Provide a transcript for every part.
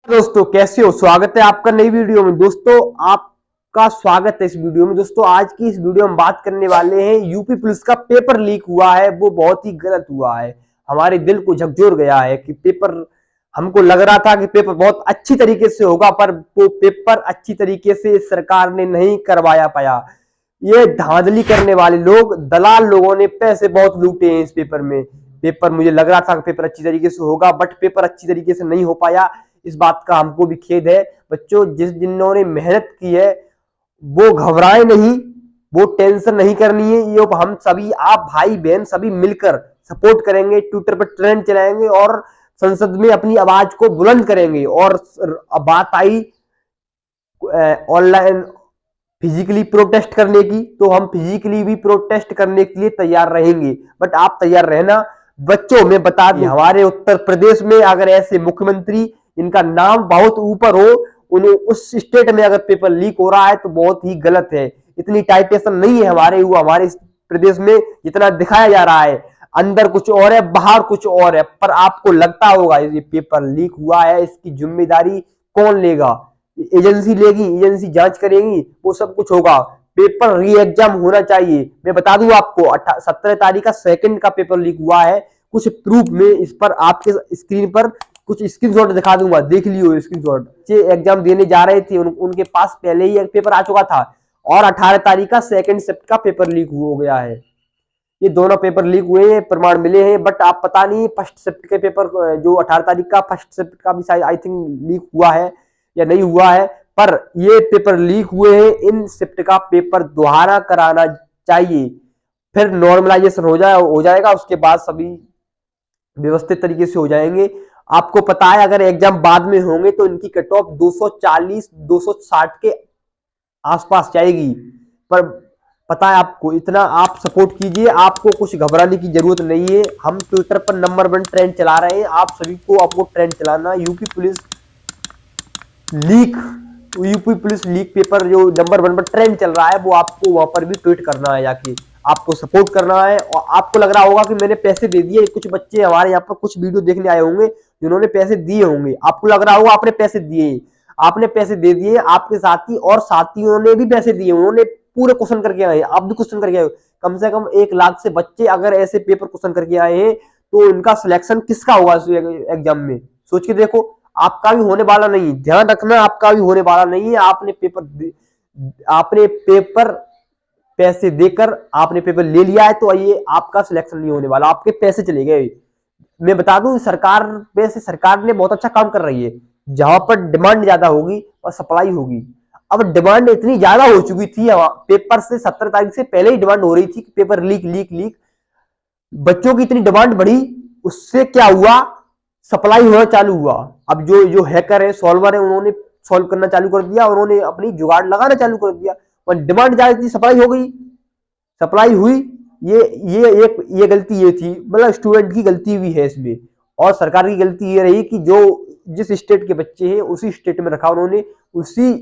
दोस्तों कैसे हो। स्वागत है आपका नई वीडियो में। दोस्तों आपका स्वागत है इस वीडियो में। दोस्तों आज की इस वीडियो में बात करने वाले हैं यूपी पुलिस का पेपर लीक हुआ है, वो बहुत ही गलत हुआ है। हमारे दिल को झकझोर गया है कि पेपर, हमको लग रहा था कि पेपर बहुत अच्छी तरीके से होगा, पर वो पेपर अच्छी तरीके से सरकार ने नहीं करवाया पाया। ये धांधली करने वाले लोग, दलाल लोगों ने पैसे बहुत लूटे हैं इस पेपर में। पेपर मुझे लग रहा था कि पेपर अच्छी तरीके से होगा, बट पेपर अच्छी तरीके से नहीं हो पाया। इस बात का हमको भी खेद है। बच्चों जिन्होंने मेहनत की है वो घबराए नहीं, वो टेंशन नहीं करनी है। ये हम सभी, आप भाई बहन सभी मिलकर सपोर्ट करेंगे, ट्विटर पर ट्रेंड चलाएंगे और संसद में अपनी आवाज को बुलंद करेंगे। और बात आई ऑनलाइन फिजिकली प्रोटेस्ट करने की, तो हम फिजिकली भी प्रोटेस्ट करने के लिए तैयार रहेंगे। बट आप तैयार रहना। बच्चों में बता दें, हमारे उत्तर प्रदेश में अगर ऐसे मुख्यमंत्री, इनका नाम बहुत ऊपर हो, उन्हें उस स्टेट में अगर पेपर लीक हो रहा है तो बहुत ही गलत है। इतनी टाइटेशन नहीं है हमारे प्रदेश में जितना दिखाया जा रहा है। अंदर कुछ और है, बाहर कुछ और है। पर आपको लगता होगा ये पेपर लीक हुआ है, इसकी जिम्मेदारी कौन लेगा? एजेंसी लेगी, एजेंसी जांच करेगी, वो सब कुछ होगा। पेपर री एग्जाम होना चाहिए। मैं बता दूं आपको 17 तारीख का सेकंड का पेपर लीक हुआ है। कुछ प्रूफ में इस पर आपके स्क्रीन पर कुछ स्क्रीनशॉट दिखा दूंगा, देख लियो स्क्रीनशॉट। जे एग्जाम देने जा रहे थे उनके पास पहले ही एक पेपर आ चुका था और 18 तारीख का सेकंड शिफ्ट का पेपर लीक हो गया है। ये दोनों पेपर लीक हुए हैं, प्रमाण मिले हैं। बट आप पता नहीं फर्स्ट शिफ्ट के पेपर जो 18 तारीख का फर्स्ट शिफ्ट का भी शायद आई थिंक लीक हुआ है या नहीं हुआ है। पर ये पेपर लीक हुए हैं, इन शिफ्ट का पेपर दोबारा कराना चाहिए। फिर नॉर्मलाइजेशन हो जाएगा, उसके बाद सभी व्यवस्थित तरीके से हो जाएंगे। आपको पता है अगर एग्जाम बाद में होंगे तो इनकी कट ऑफ 240 260 के आसपास जाएगी। पर पता है आपको, इतना आप सपोर्ट कीजिए, आपको कुछ घबराने की जरूरत नहीं है। हम ट्विटर पर नंबर 1 ट्रेंड चला रहे हैं, आप सभी को आपको ट्रेंड चलाना। यूपी पुलिस लीक पेपर जो नंबर 1 पर ट्रेंड चल रहा है, वो आपको वहां पर भी ट्वीट करना है, जाके आपको सपोर्ट करना है। और आपको लग रहा होगा कि मैंने पैसे दे दिए। कुछ बच्चे हमारे यहाँ पर कुछ वीडियो देखने आए होंगे जिन्होंने पैसे दिए होंगे। आपको लग रहा होगा आपने पैसे दिए, आपने पैसे दे दिए। आपके साथी और साथियों ने भी पैसे दिए, उन्होंने पूरे क्वेश्चन करके आए, आप भी क्वेश्चन करके आए। कम से कम 1 लाख से बच्चे अगर ऐसे पेपर क्वेश्चन करके आए हैं तो उनका सिलेक्शन किसका होगा एग्जाम में? सोच के देखो। आपका भी होने वाला नहीं, ध्यान रखना, आपका भी होने वाला नहीं है। आपने पेपर पैसे देकर आपने पेपर ले लिया है, तो ये आपका सिलेक्शन नहीं होने वाला, आपके पैसे चले गए। मैं बता दूं सरकार ने बहुत अच्छा काम कर रही है। जहां पर डिमांड ज्यादा होगी और सप्लाई होगी। अब डिमांड इतनी ज्यादा हो चुकी थी, पेपर से 17 तारीख से पहले ही डिमांड हो रही थी कि पेपर लीक लीक लीक। बच्चों की इतनी डिमांड बढ़ी, उससे क्या हुआ, सप्लाई होना चालू हुआ। अब जो हैकर है, सॉल्वर है, उन्होंने सॉल्व करना चालू कर दिया, उन्होंने अपनी जुगाड़ लगाना चालू कर दिया और डिमांड ज्यादा थी, सप्लाई हो गई, सप्लाई हुई। ये गलती ये थी, मतलब स्टूडेंट की गलती भी है इसमें। और सरकार की गलती ये रही कि जो जिस स्टेट के बच्चे हैं उसी स्टेट में रखा, उन्होंने उसी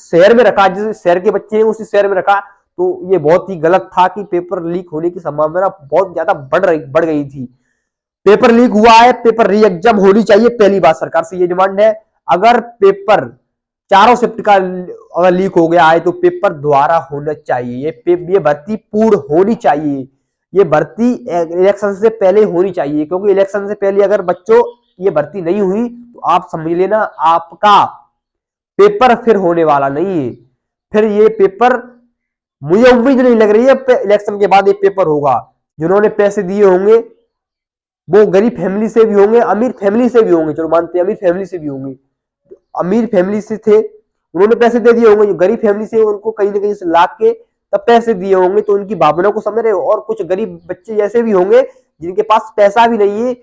शहर में रखा, जिस शहर के बच्चे हैं उसी शहर में रखा। तो ये बहुत ही गलत था कि पेपर लीक होने की संभावना बहुत ज्यादा बढ़ गई थी। पेपर लीक हुआ है, पेपर री एग्जाम होनी चाहिए। पहली बात सरकार से ये डिमांड है। अगर पेपर चारों शिफ्ट का अगर लीक हो गया है तो पेपर दोबारा होना चाहिए। ये भर्ती पूर्ण होनी चाहिए। ये भर्ती इलेक्शन से पहले होनी चाहिए, क्योंकि इलेक्शन से पहले अगर बच्चों ये भर्ती नहीं हुई तो आप समझ लेना आपका पेपर फिर होने वाला नहीं है। फिर ये पेपर, मुझे उम्मीद नहीं लग रही है इलेक्शन के बाद ये पेपर होगा। जिन्होंने पैसे दिए होंगे वो गरीब फैमिली से भी होंगे, अमीर फैमिली से भी होंगे, चलो मानते हैं अमीर फैमिली से भी होंगे। अमीर फैमिली से थे, उन्होंने पैसे दे दिए होंगे। जो गरीब फैमिली से उनको कहीं ना कहीं से ला के तब पैसे दिए होंगे, तो उनकी भावना को समझ रहे हो। और कुछ गरीब बच्चे ऐसे भी होंगे जिनके पास पैसा भी नहीं है,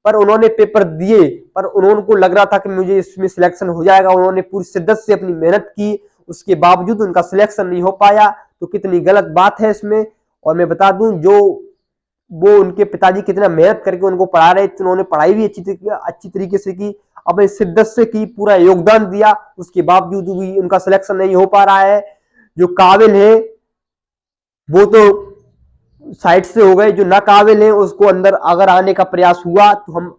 पर उन्होंने पेपर दिए, पर उनको लग रहा था कि मुझे इसमें सिलेक्शन हो जाएगा। उन्होंने पूरी शिद्दत से अपनी मेहनत की, उसके बावजूद उनका सिलेक्शन नहीं हो पाया। तो कितनी गलत बात है इसमें। और मैं बता दूं, वो उनके पिताजी कितना मेहनत करके उनको पढ़ा रहे थे, उन्होंने पढ़ाई भी अच्छी तरीके से की, अपने शिद्दत से की, पूरा योगदान दिया, उसके बावजूद भी उनका सिलेक्शन नहीं हो पा रहा है। जो काबिल है वो तो साइड से हो गए, जो ना काबिल है उसको अंदर अगर आने का प्रयास हुआ तो हम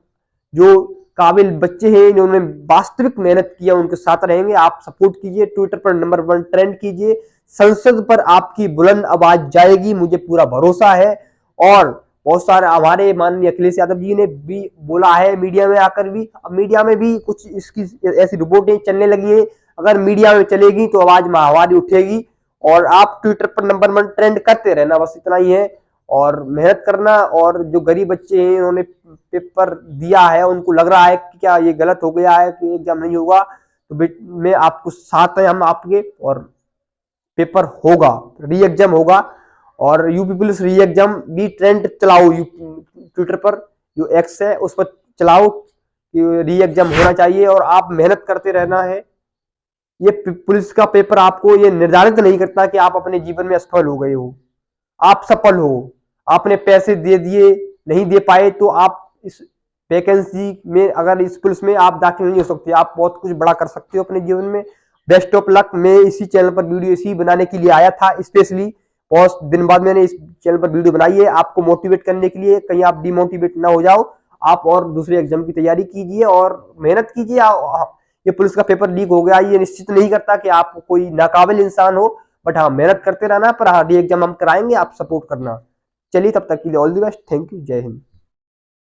जो काबिल बच्चे हैं, इन्होंने वास्तविक मेहनत किया, उनके साथ रहेंगे। आप सपोर्ट कीजिए, ट्विटर पर नंबर 1 ट्रेंड कीजिए, संसद पर आपकी बुलंद आवाज जाएगी, मुझे पूरा भरोसा है। और बहुत सारे हमारे माननीय अखिलेश यादव जी ने भी बोला है मीडिया में आकर भी, अब मीडिया में भी कुछ इसकी ऐसी रिपोर्टें चलने लगी है, अगर मीडिया में चलेगी तो आवाज महावारी उठेगी। और आप ट्विटर पर नंबर 1 ट्रेंड करते रहना, बस इतना ही है। और मेहनत करना, और जो गरीब बच्चे हैं उन्होंने पेपर दिया है, उनको लग रहा है कि क्या ये गलत हो गया है कि एग्जाम नहीं होगा, तो मैं आपको साथ है हम आपके, और पेपर होगा, री एग्जाम होगा। और यूपी पुलिस री एग्जाम भी ट्रेंड चलाओ, ट्विटर पर जो एक्स है उस पर चलाओ कि री एग्जाम होना चाहिए, और आप मेहनत करते रहना है। ये पुलिस का पेपर आपको ये निर्धारित नहीं करता कि आप अपने जीवन में असफल हो गए हो, आप सफल हो। आपने पैसे दे दिए, नहीं दे पाए, तो आप इस वैकेंसी में, अगर इस पुलिस में आप दाखिल नहीं हो सकते, आप बहुत कुछ बड़ा कर सकते हो अपने जीवन में। Best of luck. मैं इसी चैनल पर वीडियो इसी बनाने के लिए आया था स्पेशली, बहुत दिन बाद मैंने इस चैनल पर वीडियो बनाई है आपको मोटिवेट करने के लिए, कहीं आप डिमोटिवेट ना हो जाओ। आप और दूसरे एग्जाम की तैयारी कीजिए और मेहनत कीजिए। ये पुलिस का पेपर लीक हो गया, ये निश्चित नहीं करता कि आप कोई नाकाबिल इंसान हो, बट हाँ मेहनत करते रहना। पर हाँ री एग्जाम हम कराएंगे, आप सपोर्ट करना। चलिए तब तक के लिए all the best, thank you, जय हिंद।